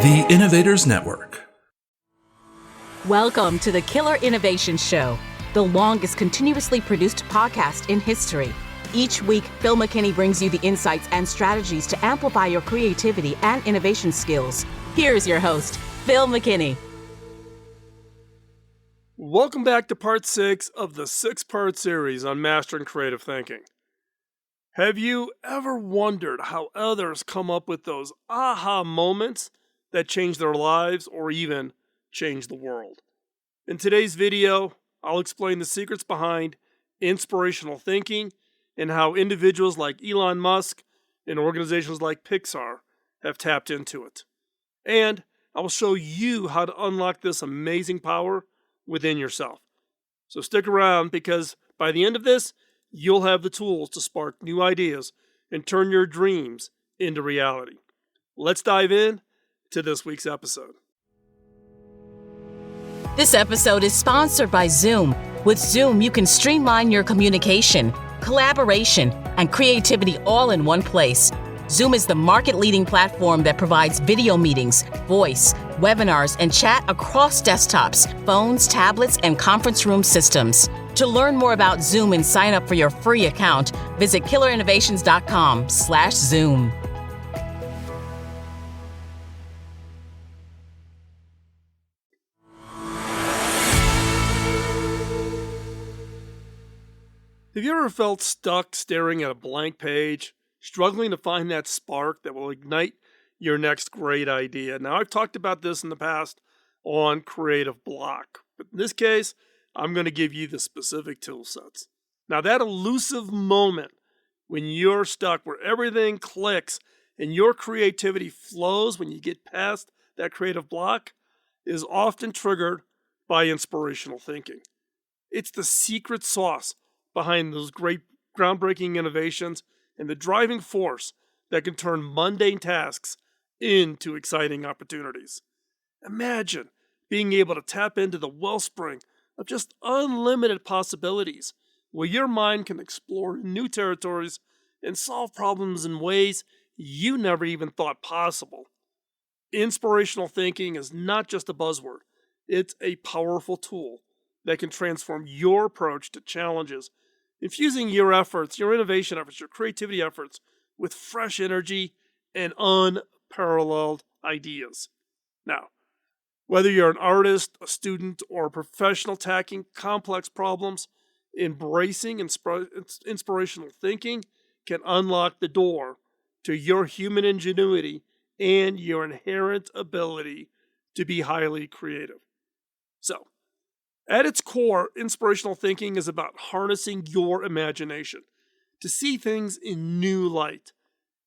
The Innovators Network. Welcome to the Killer Innovation Show, the longest continuously produced podcast in history. Each week, Phil McKinney brings you the insights and strategies to amplify your creativity and innovation skills. Here's your host, Phil McKinney. Welcome back to part 6 of the 6-part series on mastering creative thinking. Have you ever wondered how others come up with those aha moments that change their lives or even change the world? In today's video, I'll explain the secrets behind inspirational thinking and how individuals like Elon Musk and organizations like Pixar have tapped into it. And I will show you how to unlock this amazing power within yourself. So stick around, because by the end of this, you'll have the tools to spark new ideas and turn your dreams into reality. Let's dive in to this week's episode. This episode is sponsored by Zoom. With Zoom, you can streamline your communication, collaboration, and creativity all in one place. Zoom is the market-leading platform that provides video meetings, voice, webinars, and chat across desktops, phones, tablets, and conference room systems. To learn more about Zoom and sign up for your free account, visit killerinnovations.com/Zoom. Have you ever felt stuck staring at a blank page, struggling to find that spark that will ignite your next great idea? Now, I've talked about this in the past on creative block, but in this case, I'm going to give you the specific tool sets. Now, that elusive moment when you're stuck, where everything clicks and your creativity flows when you get past that creative block, is often triggered by inspirational thinking. It's the secret sauce behind those great groundbreaking innovations and the driving force that can turn mundane tasks into exciting opportunities. Imagine being able to tap into the wellspring of just unlimited possibilities, where your mind can explore new territories and solve problems in ways you never even thought possible. Inspirational thinking is not just a buzzword. It's a powerful tool that can transform your approach to challenges, infusing your efforts, your innovation efforts, your creativity efforts with fresh energy and unparalleled ideas. Now, whether you're an artist, a student, or a professional tackling complex problems, embracing inspirational thinking can unlock the door to your human ingenuity and your inherent ability to be highly creative. So, at its core, inspirational thinking is about harnessing your imagination to see things in new light.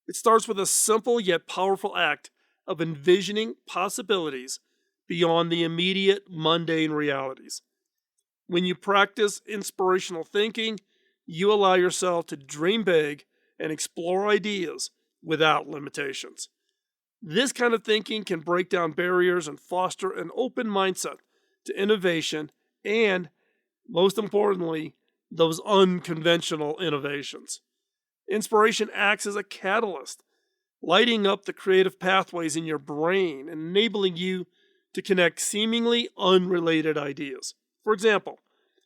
It starts with a simple yet powerful act of envisioning possibilities beyond the immediate mundane realities. When you practice inspirational thinking, you allow yourself to dream big and explore ideas without limitations. This kind of thinking can break down barriers and foster an open mindset to innovation and, most importantly, those unconventional innovations. Inspiration acts as a catalyst, lighting up the creative pathways in your brain and enabling you to connect seemingly unrelated ideas. For example,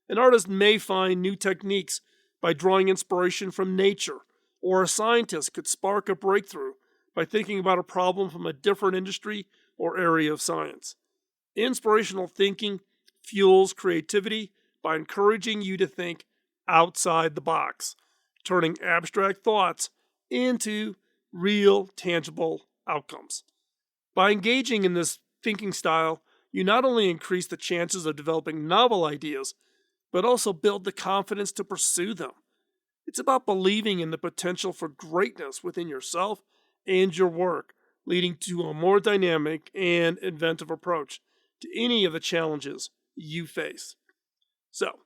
an artist may find new techniques by drawing inspiration from nature, or a scientist could spark a breakthrough by thinking about a problem from a different industry or area of science. Inspirational thinking fuels creativity by encouraging you to think outside the box, turning abstract thoughts into real, tangible outcomes. By engaging in this thinking style, you not only increase the chances of developing novel ideas, but also build the confidence to pursue them. It's about believing in the potential for greatness within yourself and your work, leading to a more dynamic and inventive approach to any of the challenges you face. So,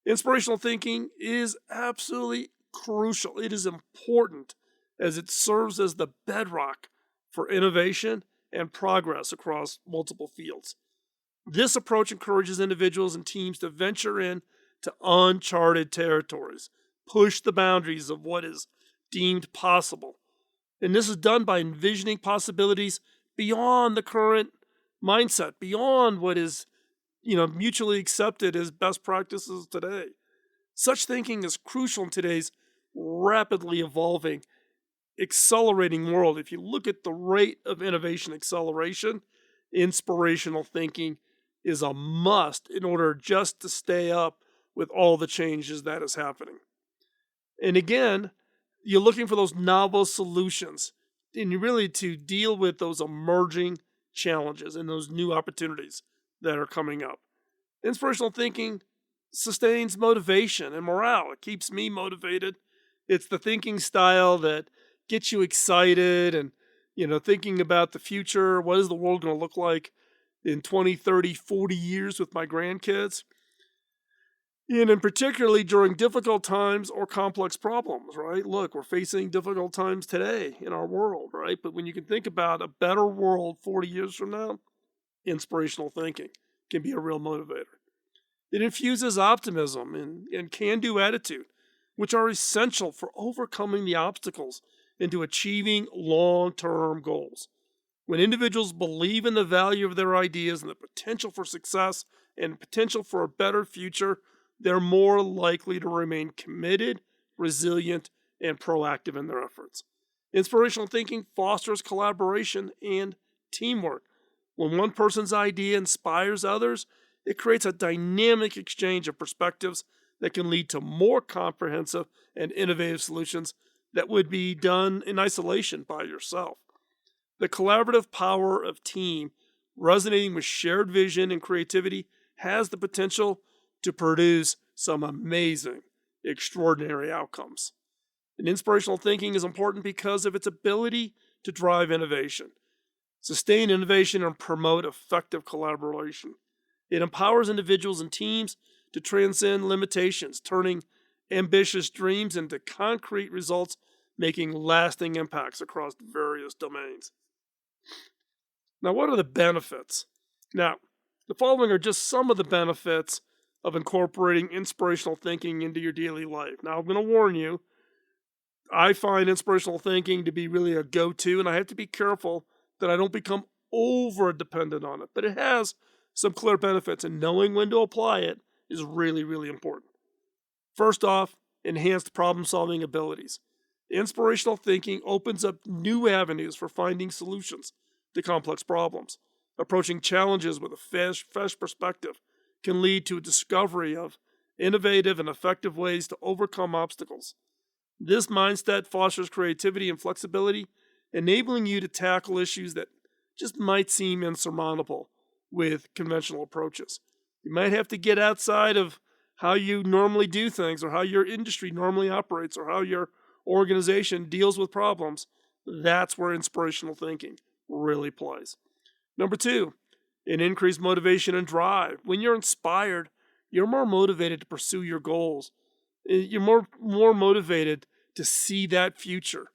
inspirational thinking is absolutely crucial. It is important as it serves as the bedrock for innovation and progress across multiple fields. This approach encourages individuals and teams to venture into uncharted territories, push the boundaries of what is deemed possible. And this is done by envisioning possibilities beyond the current mindset, beyond what is, mutually accepted as best practices today. Such thinking is crucial in today's rapidly evolving, accelerating world. If you look at the rate of innovation acceleration, inspirational thinking is a must in order just to stay up with all the changes that is happening. And again, you're looking for those novel solutions and you really to deal with those emerging challenges and those new opportunities that are coming up. Inspirational thinking sustains motivation and morale. It keeps me motivated. It's the thinking style that gets you excited and, thinking about the future. What is the world going to look like in 20, 30, 40 years with my grandkids? And particularly during difficult times or complex problems, right? Look, we're facing difficult times today in our world, right? But when you can think about a better world 40 years from now, inspirational thinking can be a real motivator. It infuses optimism and can-do attitude, which are essential for overcoming the obstacles into achieving long-term goals. When individuals believe in the value of their ideas and the potential for success and potential for a better future, they're more likely to remain committed, resilient, and proactive in their efforts. Inspirational thinking fosters collaboration and teamwork. When one person's idea inspires others, it creates a dynamic exchange of perspectives that can lead to more comprehensive and innovative solutions that would be done in isolation by yourself. The collaborative power of team, resonating with shared vision and creativity, has the potential to produce some amazing, extraordinary outcomes. And inspirational thinking is important because of its ability to drive innovation, sustain innovation, and promote effective collaboration. It empowers individuals and teams to transcend limitations, turning ambitious dreams into concrete results, making lasting impacts across various domains. Now, what are the benefits? Now, the following are just some of the benefits of incorporating inspirational thinking into your daily life. Now, I'm going to warn you, I find inspirational thinking to be really a go-to, and I have to be careful that I don't become over-dependent on it. But it has some clear benefits, and knowing when to apply it is really, really important. First off, enhanced problem-solving abilities. Inspirational thinking opens up new avenues for finding solutions to complex problems. Approaching challenges with a fresh perspective can lead to a discovery of innovative and effective ways to overcome obstacles. This mindset fosters creativity and flexibility, enabling you to tackle issues that just might seem insurmountable with conventional approaches. You might have to get outside of how you normally do things or how your industry normally operates or how your organization deals with problems. That's where inspirational thinking really plays. Number two, an increased motivation and drive. When you're inspired, you're more motivated to pursue your goals. You're more motivated to see that future.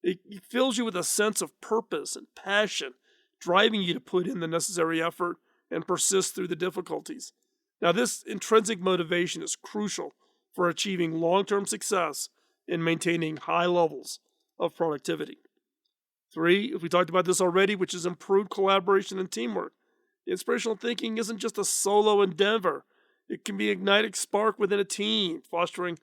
It fills you with a sense of purpose and passion, driving you to put in the necessary effort and persist through the difficulties. Now, this intrinsic motivation is crucial for achieving long-term success and maintaining high levels of productivity. Three, we talked about this already, which is improved collaboration and teamwork. Inspirational thinking isn't just a solo endeavor. It can be an igniting spark within a team, fostering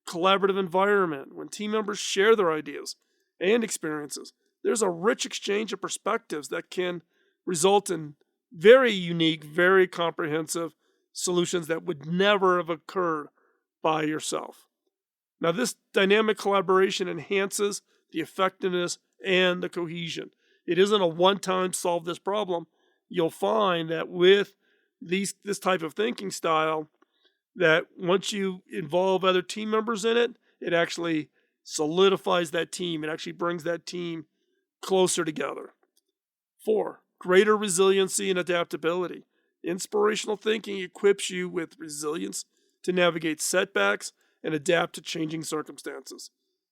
collaborative environment. When team members share their ideas and experiences, there's a rich exchange of perspectives that can result in very unique, very comprehensive solutions that would never have occurred by yourself. Now, this dynamic collaboration enhances the effectiveness and the cohesion. It isn't a one-time solve this problem. You'll find that with this type of thinking style, that once you involve other team members in it, it actually solidifies that team. It actually brings that team closer together. Four, greater resiliency and adaptability. Inspirational thinking equips you with resilience to navigate setbacks and adapt to changing circumstances.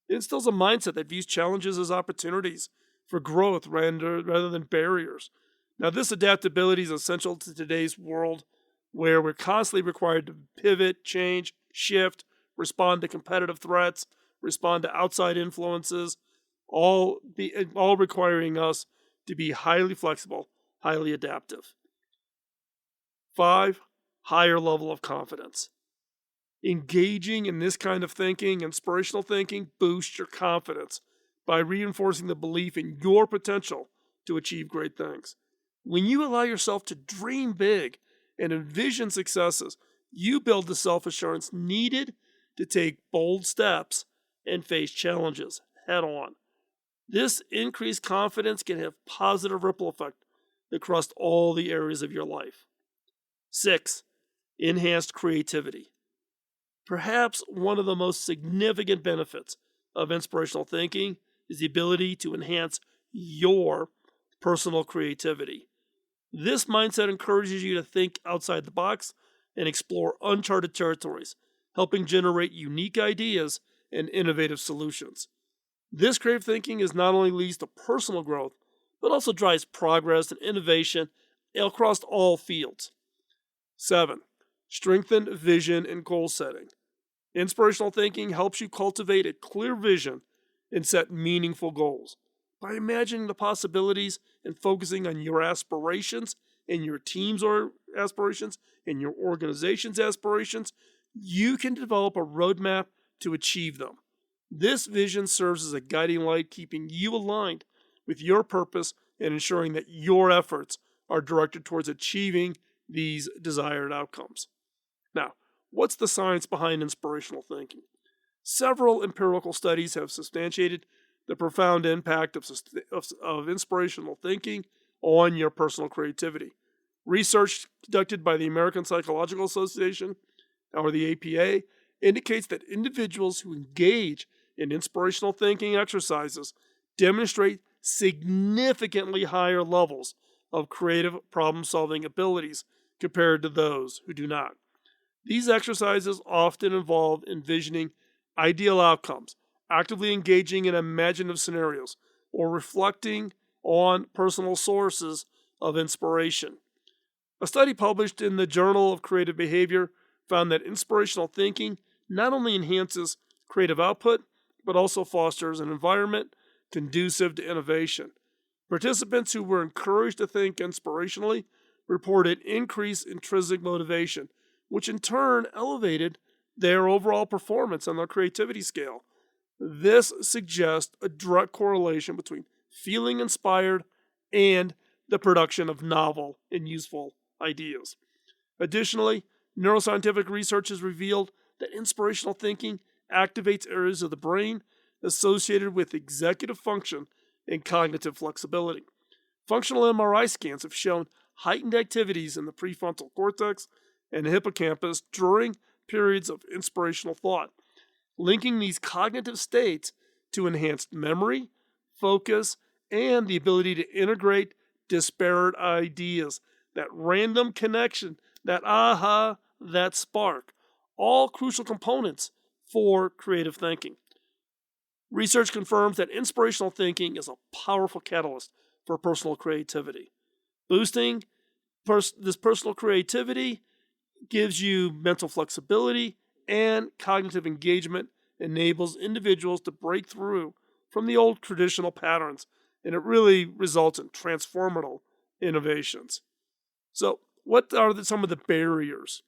It instills a mindset that views challenges as opportunities for growth rather than barriers. Now, this adaptability is essential to today's world where we're constantly required to pivot, change, shift, respond to competitive threats, respond to outside influences, all requiring us to be highly flexible, highly adaptive. 5, higher level of confidence. Engaging in this kind of thinking, inspirational thinking, boosts your confidence by reinforcing the belief in your potential to achieve great things. When you allow yourself to dream big and envision successes, you build the self-assurance needed to take bold steps and face challenges head on. This increased confidence can have positive ripple effect across all the areas of your life. 6, enhanced creativity. Perhaps one of the most significant benefits of inspirational thinking is the ability to enhance your personal creativity. This mindset encourages you to think outside the box and explore uncharted territories, helping generate unique ideas and innovative solutions. This creative thinking is not only leads to personal growth, but also drives progress and innovation across all fields. 7, strengthened vision and goal setting. Inspirational thinking helps you cultivate a clear vision and set meaningful goals. By imagining the possibilities and focusing on your aspirations and your team's aspirations and your organization's aspirations, you can develop a roadmap to achieve them. This vision serves as a guiding light, keeping you aligned with your purpose and ensuring that your efforts are directed towards achieving these desired outcomes. Now, what's the science behind inspirational thinking? Several empirical studies have substantiated the profound impact of inspirational thinking on your personal creativity. Research conducted by the American Psychological Association, or the APA, indicates that individuals who engage in inspirational thinking exercises demonstrate significantly higher levels of creative problem-solving abilities compared to those who do not. These exercises often involve envisioning ideal outcomes, actively engaging in imaginative scenarios, or reflecting on personal sources of inspiration. A study published in the Journal of Creative Behavior found that inspirational thinking not only enhances creative output, but also fosters an environment conducive to innovation. Participants who were encouraged to think inspirationally reported increased intrinsic motivation, which in turn elevated their overall performance on their creativity scale. This suggests a direct correlation between feeling inspired and the production of novel and useful ideas. Additionally, neuroscientific research has revealed that inspirational thinking activates areas of the brain associated with executive function and cognitive flexibility. Functional MRI scans have shown heightened activities in the prefrontal cortex and hippocampus during periods of inspirational thought, linking these cognitive states to enhanced memory, focus, and the ability to integrate disparate ideas. That random connection, that aha, that spark, all crucial components for creative thinking. Research confirms that inspirational thinking is a powerful catalyst for personal creativity. Boosting this personal creativity gives you mental flexibility, and cognitive engagement enables individuals to break through from the old traditional patterns, and it really results in transformative innovations. So, what are some of the barriers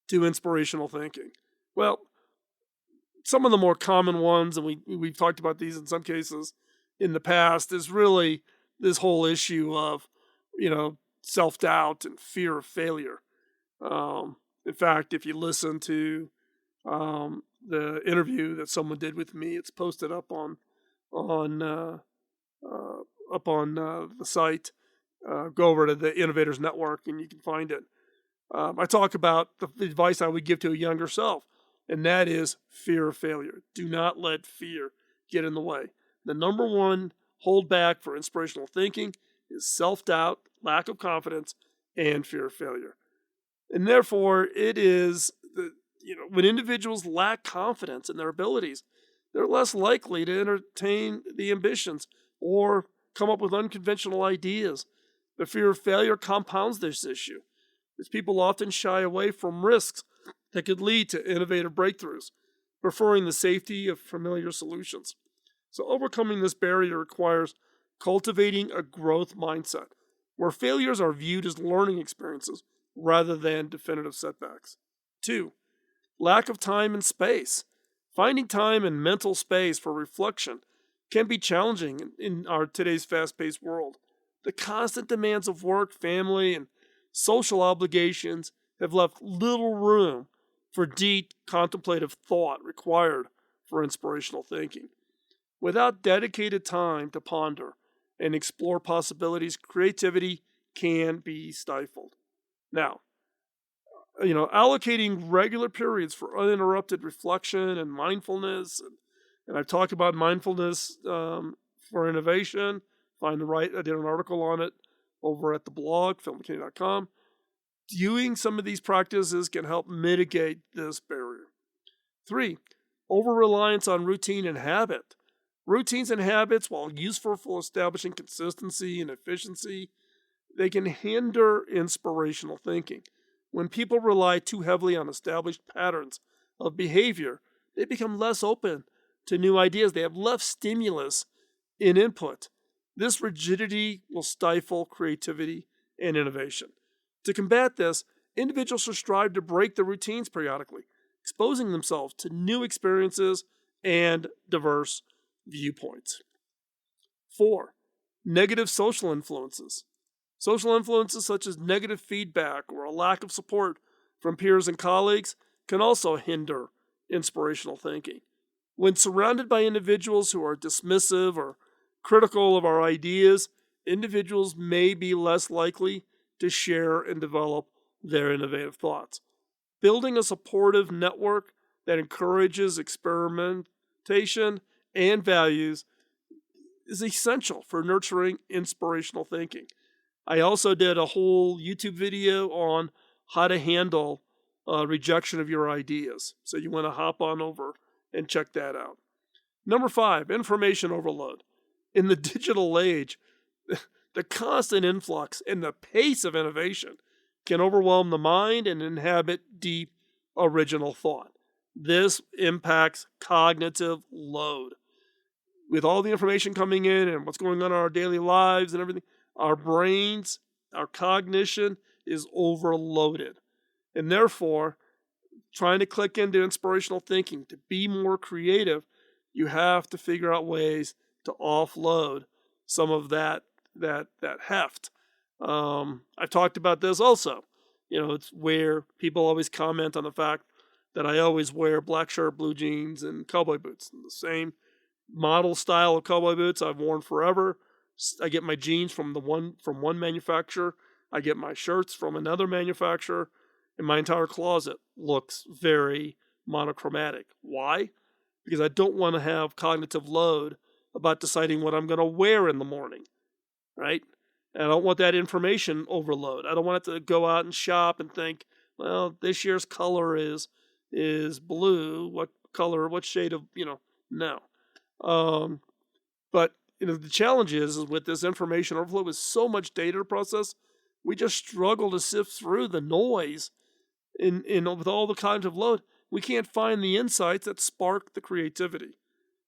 to inspirational thinking? Well, some of the more common ones, and we've talked about these in some cases in the past, is really this whole issue of, self-doubt and fear of failure. In fact, if you listen to the interview that someone did with me, it's posted up on the site. Go over to the Innovators Network and you can find it. I talk about the advice I would give to a younger self, and that is fear of failure. Do not let fear get in the way. The number one holdback for inspirational thinking is self-doubt, lack of confidence, and fear of failure. And therefore, it is when individuals lack confidence in their abilities, they're less likely to entertain the ambitions or come up with unconventional ideas. The fear of failure compounds this issue, as people often shy away from risks that could lead to innovative breakthroughs, preferring the safety of familiar solutions. So overcoming this barrier requires cultivating a growth mindset, where failures are viewed as learning experiences rather than definitive setbacks. 2. Lack of time and space. Finding time and mental space for reflection can be challenging in our today's fast-paced world. The constant demands of work, family, and social obligations have left little room for deep contemplative thought required for inspirational thinking. Without dedicated time to ponder and explore possibilities, creativity can be stifled. Now, allocating regular periods for uninterrupted reflection and mindfulness, and I've talked about mindfulness for innovation. I did an article on it over at the blog, philmckinney.com. Doing some of these practices can help mitigate this barrier. 3. Over-reliance on routine and habit. Routines and habits, while useful for establishing consistency and efficiency, they can hinder inspirational thinking. When people rely too heavily on established patterns of behavior, they become less open to new ideas. They have less stimulus in input. This rigidity will stifle creativity and innovation. To combat this, individuals should strive to break the routines periodically, exposing themselves to new experiences and diverse viewpoints. 4. Negative social influences. Social influences such as negative feedback or a lack of support from peers and colleagues can also hinder inspirational thinking. When surrounded by individuals who are dismissive or critical of our ideas, individuals may be less likely to share and develop their innovative thoughts. Building a supportive network that encourages experimentation and values is essential for nurturing inspirational thinking. I also did a whole YouTube video on how to handle rejection of your ideas. So you want to hop on over and check that out. Number 5, information overload. In the digital age, the constant influx and the pace of innovation can overwhelm the mind and inhibit deep original thought. This impacts cognitive load. With all the information coming in and what's going on in our daily lives and everything, our brains, our cognition is overloaded. And therefore, trying to click into inspirational thinking, to be more creative, you have to figure out ways to offload some of that heft. I've talked about this also. It's where people always comment on the fact that I always wear black shirt, blue jeans, and cowboy boots. The same model style of cowboy boots I've worn forever. I get my jeans from one manufacturer. I get my shirts from another manufacturer, and my entire closet looks very monochromatic. Why? Because I don't want to have cognitive load about deciding what I'm going to wear in the morning, right? And I don't want that information overload. I don't want it to go out and shop and think, well, this year's color is blue. What shade of, no. But the challenge is with this information overflow, with so much data to process, we just struggle to sift through the noise with all the cognitive load. We can't find the insights that spark the creativity.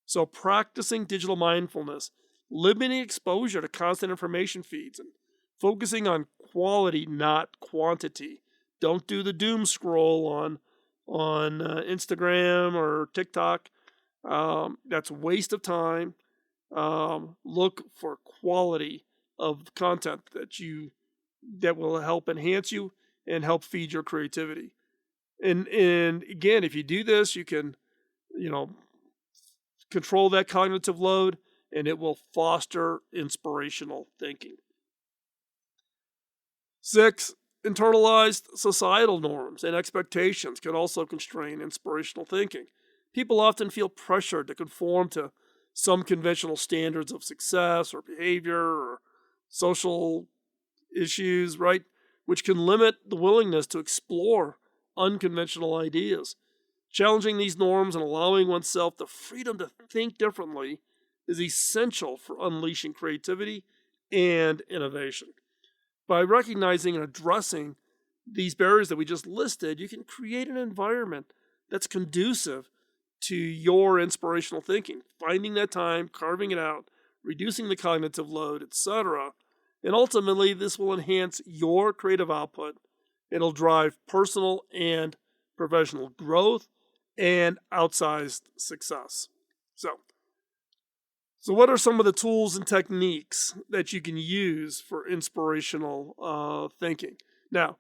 So practicing digital mindfulness, limiting exposure to constant information feeds, and focusing on quality, not quantity. Don't do the doom scroll on Instagram or TikTok. That's a waste of time. Look for quality of content that will help enhance you and help feed your creativity. And again, if you do this, you can, control that cognitive load, and it will foster inspirational thinking. 6, internalized societal norms and expectations can also constrain inspirational thinking. People often feel pressured to conform to some conventional standards of success or behavior or social issues, right? Which can limit the willingness to explore unconventional ideas. Challenging these norms and allowing oneself the freedom to think differently is essential for unleashing creativity and innovation. By recognizing and addressing these barriers that we just listed, you can create an environment that's conducive to your inspirational thinking. Finding that time, carving it out, reducing the cognitive load, etc. And ultimately, this will enhance your creative output. It'll drive personal and professional growth and outsized success. So what are some of the tools and techniques that you can use for inspirational thinking? Now,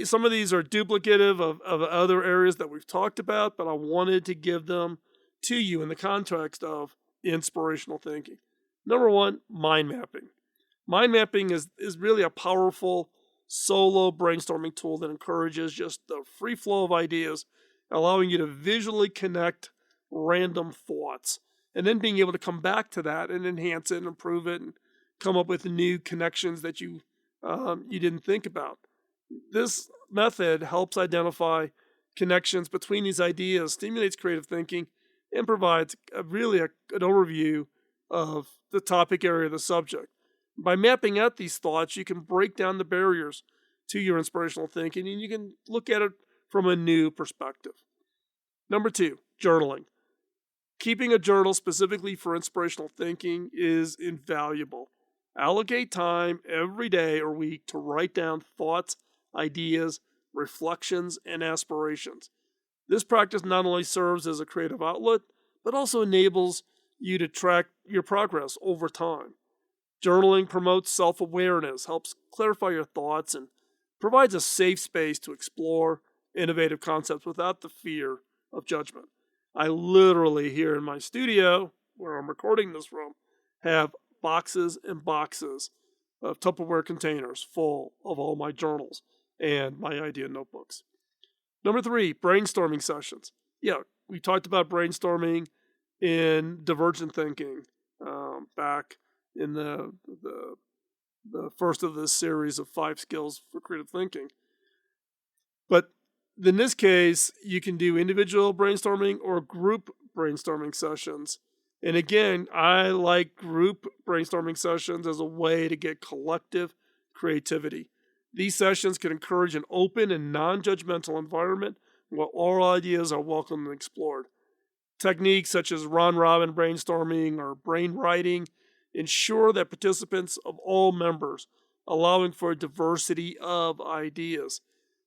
some of these are duplicative of other areas that we've talked about, but I wanted to give them to you in the context of inspirational thinking. Number one, mind mapping. Mind mapping is really a powerful solo brainstorming tool that encourages just the free flow of ideas, allowing you to visually connect random thoughts, and then being able to come back to that and enhance it and improve it and come up with new connections that you didn't think about. This method helps identify connections between these ideas, stimulates creative thinking, and provides an overview of the topic area of the subject. By mapping out these thoughts, you can break down the barriers to your inspirational thinking and you can look at it from a new perspective. Number two, journaling. Keeping a journal specifically for inspirational thinking is invaluable. Allocate time every day or week to write down thoughts, ideas, reflections, and aspirations. This practice not only serves as a creative outlet, but also enables you to track your progress over time. Journaling promotes self-awareness, helps clarify your thoughts, and provides a safe space to explore innovative concepts without the fear of judgment. I literally, here in my studio, where I'm recording this from, have boxes and boxes of Tupperware containers full of all my journals and my idea notebooks. Number three, brainstorming sessions. Yeah, we talked about brainstorming in divergent thinking back in the first of this series of 5 skills for creative thinking. But in this case, you can do individual brainstorming or group brainstorming sessions. And again, I like group brainstorming sessions as a way to get collective creativity. These sessions can encourage an open and non-judgmental environment where all ideas are welcome and explored. Techniques such as round-robin brainstorming or brain writing ensure that participants of all members, allowing for a diversity of ideas.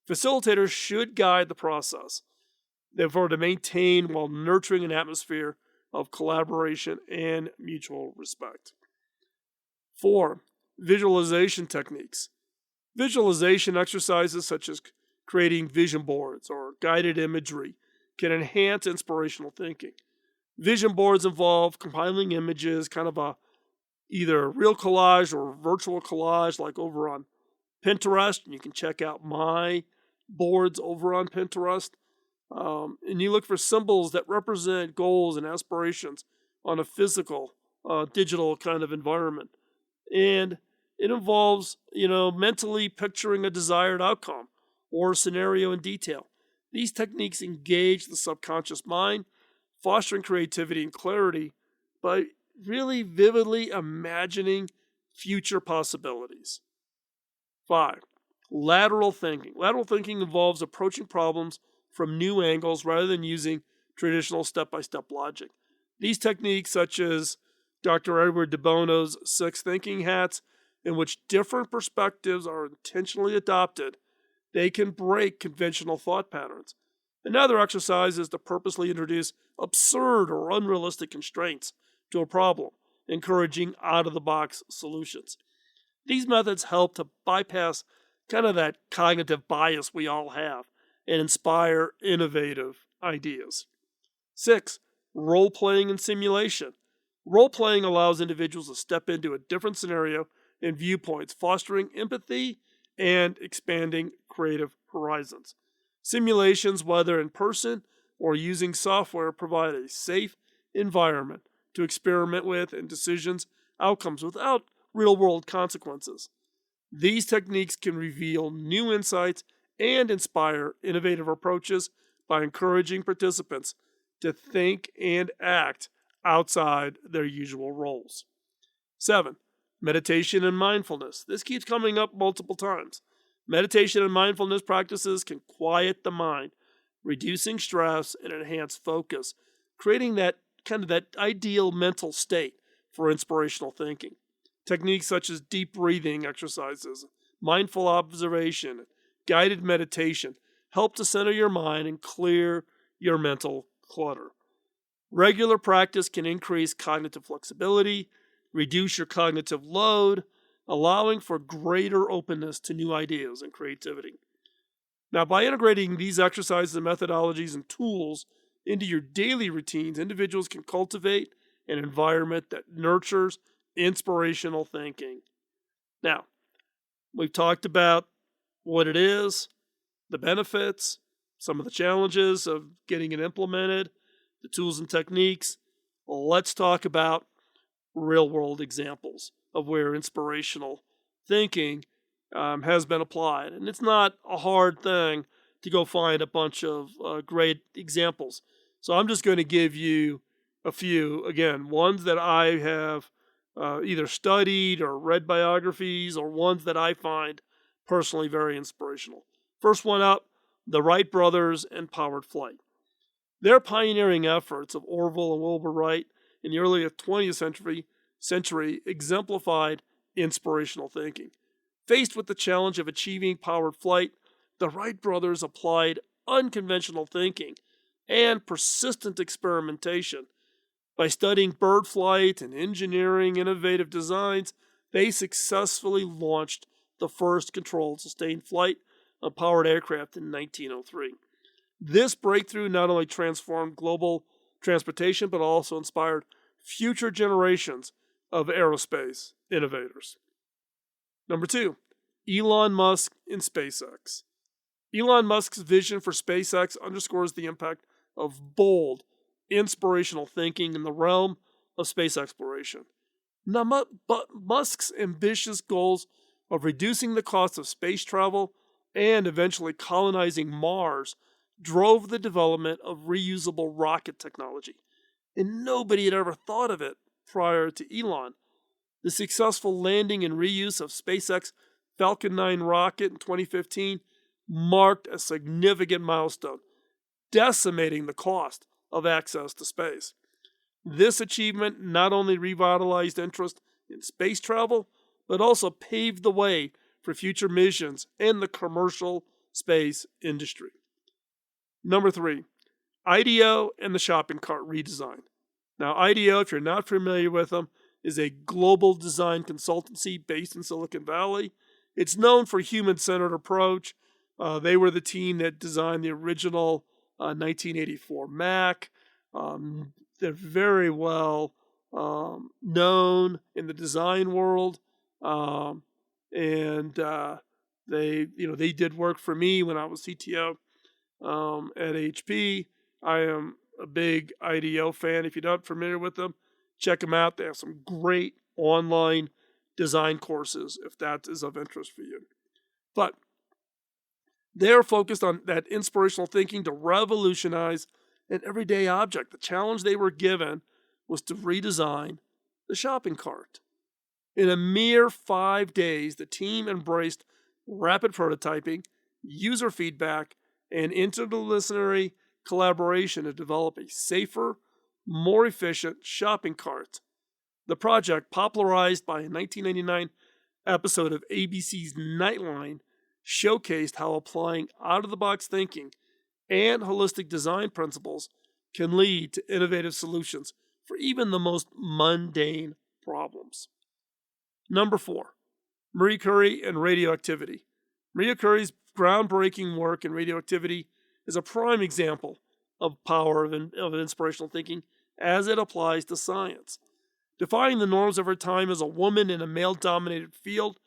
Facilitators should guide the process, therefore, to maintain while nurturing an atmosphere of collaboration and mutual respect. 4. Visualization techniques. Visualization exercises such as creating vision boards or guided imagery can enhance inspirational thinking. Vision boards involve compiling images, kind of either real collage or virtual collage, like over on Pinterest. And you can check out my boards over on Pinterest. And you look for symbols that represent goals and aspirations on a physical, digital kind of environment. And it involves, mentally picturing a desired outcome or scenario in detail. These techniques engage the subconscious mind, fostering creativity and clarity by really vividly imagining future possibilities. 5. Lateral thinking. Lateral thinking involves approaching problems from new angles rather than using traditional step-by-step logic. These techniques, such as Dr. Edward de Bono's 6 thinking hats, in which different perspectives are intentionally adopted, they can break conventional thought patterns. Another exercise is to purposely introduce absurd or unrealistic constraints to a problem, encouraging out-of-the-box solutions. These methods help to bypass kind of that cognitive bias we all have and inspire innovative ideas. 6. Role-playing and simulation. Role-playing allows individuals to step into a different scenario and viewpoints, fostering empathy and expanding creative horizons. Simulations, whether in person or using software, provide a safe environment to experiment with and decisions outcomes without real-world consequences. These techniques can reveal new insights and inspire innovative approaches by encouraging participants to think and act outside their usual roles. 7. Meditation and mindfulness. This keeps coming up multiple times. Meditation and mindfulness practices can quiet the mind, reducing stress and enhance focus, creating that ideal mental state for inspirational thinking. Techniques such as deep breathing exercises, mindful observation, guided meditation help to center your mind and clear your mental clutter. Regular practice can increase cognitive flexibility, reduce your cognitive load, allowing for greater openness to new ideas and creativity. Now, by integrating these exercises and methodologies and tools into your daily routines, individuals can cultivate an environment that nurtures inspirational thinking. Now, we've talked about what it is, the benefits, some of the challenges of getting it implemented, the tools and techniques. Let's talk about real world examples of where inspirational thinking has been applied. And it's not a hard thing to go find a bunch of great examples. So I'm just going to give you a few, again, ones that I have either studied or read biographies, or ones that I find personally very inspirational. First one up, the Wright brothers and powered flight. Their pioneering efforts of Orville and Wilbur Wright in the early 20th century exemplified inspirational thinking. Faced with the challenge of achieving powered flight, the Wright brothers applied unconventional thinking and persistent experimentation. By studying bird flight and engineering innovative designs, they successfully launched the first controlled sustained flight of powered aircraft in 1903. This breakthrough not only transformed global transportation, but also inspired future generations of aerospace innovators. Number 2, Elon Musk and SpaceX. Elon Musk's vision for SpaceX underscores the impact of bold, inspirational thinking in the realm of space exploration. Now, but Musk's ambitious goals of reducing the cost of space travel and eventually colonizing Mars drove the development of reusable rocket technology, and nobody had ever thought of it prior to Elon. The successful landing and reuse of SpaceX Falcon 9 rocket in 2015 marked a significant milestone, decimating the cost of access to space. This achievement not only revitalized interest in space travel, but also paved the way for future missions in the commercial space industry. Number 3, IDEO and the shopping cart redesign. Now, IDEO, if you're not familiar with them, is a global design consultancy based in Silicon Valley. It's known for a human-centered approach. They were the team that designed the original 1984 Mac. They're very well known in the design world, and they did work for me when I was CTO at HP. I am a big IDEO fan. If you're not familiar with them, check them out. They have some great online design courses if that is of interest for you. But they're focused on that inspirational thinking to revolutionize an everyday object. The challenge they were given was to redesign the shopping cart. In a mere 5 days, the team embraced rapid prototyping, user feedback, and interdisciplinary collaboration to develop a safer, more efficient shopping cart. The project, popularized by a 1999 episode of ABC's Nightline, showcased how applying out-of-the-box thinking and holistic design principles can lead to innovative solutions for even the most mundane problems. Number 4, Marie Curie and radioactivity. Marie Curie's groundbreaking work in radioactivity is a prime example of power of inspirational thinking as it applies to science. Defying the norms of her time as a woman in a male-dominated field,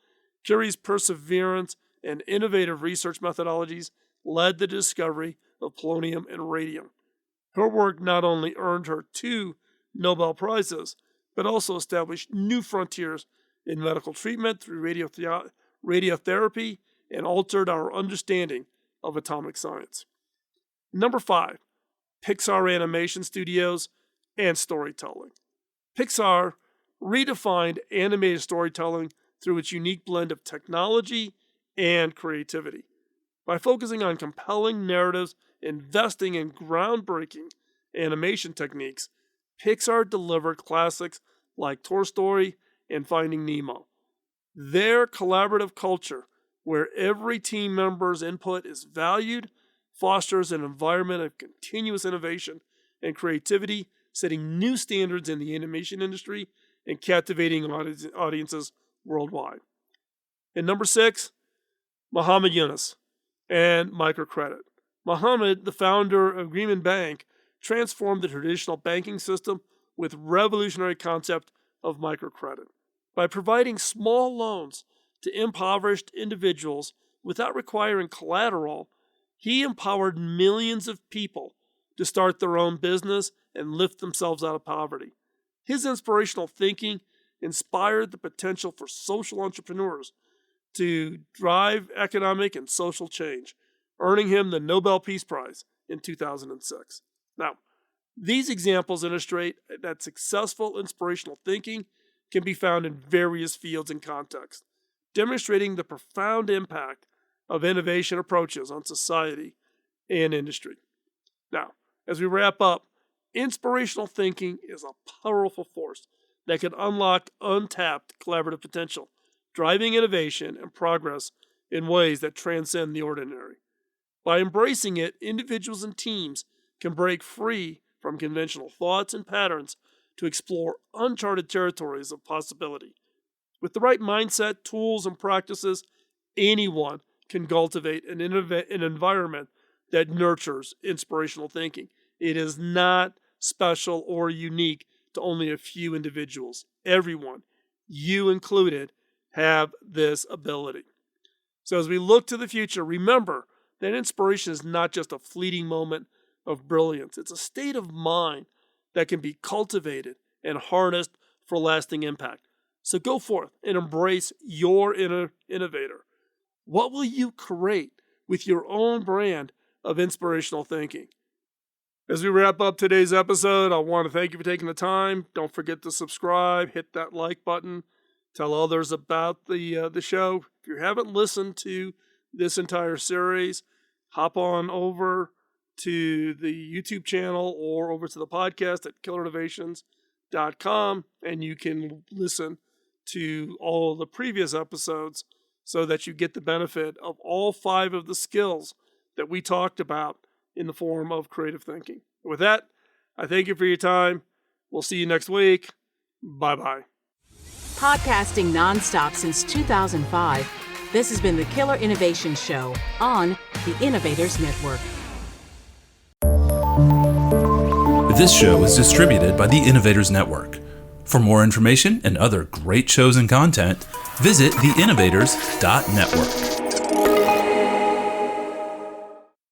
Curie's perseverance and innovative research methodologies led the discovery of polonium and radium. Her work not only earned her 2 Nobel Prizes, but also established new frontiers in medical treatment through radiotherapy and altered our understanding of atomic science. Number 5, Pixar Animation Studios and storytelling. Pixar redefined animated storytelling through its unique blend of technology and creativity. By focusing on compelling narratives, investing in groundbreaking animation techniques, Pixar delivered classics like Tolstoy and Finding Nemo. Their collaborative culture, where every team member's input is valued, fosters an environment of continuous innovation and creativity, setting new standards in the animation industry and captivating audiences worldwide. And number 6, Muhammad Yunus and microcredit. Muhammad, the founder of Greenman Bank, transformed the traditional banking system with revolutionary concept of microcredit. By providing small loans to impoverished individuals without requiring collateral, he empowered millions of people to start their own business and lift themselves out of poverty. His inspirational thinking inspired the potential for social entrepreneurs to drive economic and social change, earning him the Nobel Peace Prize in 2006. Now, these examples illustrate that successful inspirational thinking can be found in various fields and contexts, demonstrating the profound impact of innovation approaches on society and industry. Now, as we wrap up, inspirational thinking is a powerful force that can unlock untapped collaborative potential, driving innovation and progress in ways that transcend the ordinary. By embracing it, individuals and teams can break free from conventional thoughts and patterns to explore uncharted territories of possibility. With the right mindset, tools, and practices, anyone can cultivate an environment that nurtures inspirational thinking. It is not special or unique to only a few individuals. Everyone, you included, have this ability. So as we look to the future, remember that inspiration is not just a fleeting moment of brilliance. It's a state of mind that can be cultivated and harnessed for lasting impact. So go forth and embrace your inner innovator. What will you create with your own brand of inspirational thinking? As we wrap up today's episode, I want to thank you for taking the time. Don't forget to subscribe, hit that like button, tell others about the show. If you haven't listened to this entire series, hop on over to the YouTube channel or over to the podcast at killerinnovations.com, and you can listen to all the previous episodes so that you get the benefit of all 5 of the skills that we talked about in the form of creative thinking. With that, I thank you for your time. We'll see you next week. Bye-bye. Podcasting nonstop since 2005, this has been the Killer Innovation Show on the Innovators Network. This show is distributed by the Innovators Network. For more information and other great shows and content, visit theinnovators.network.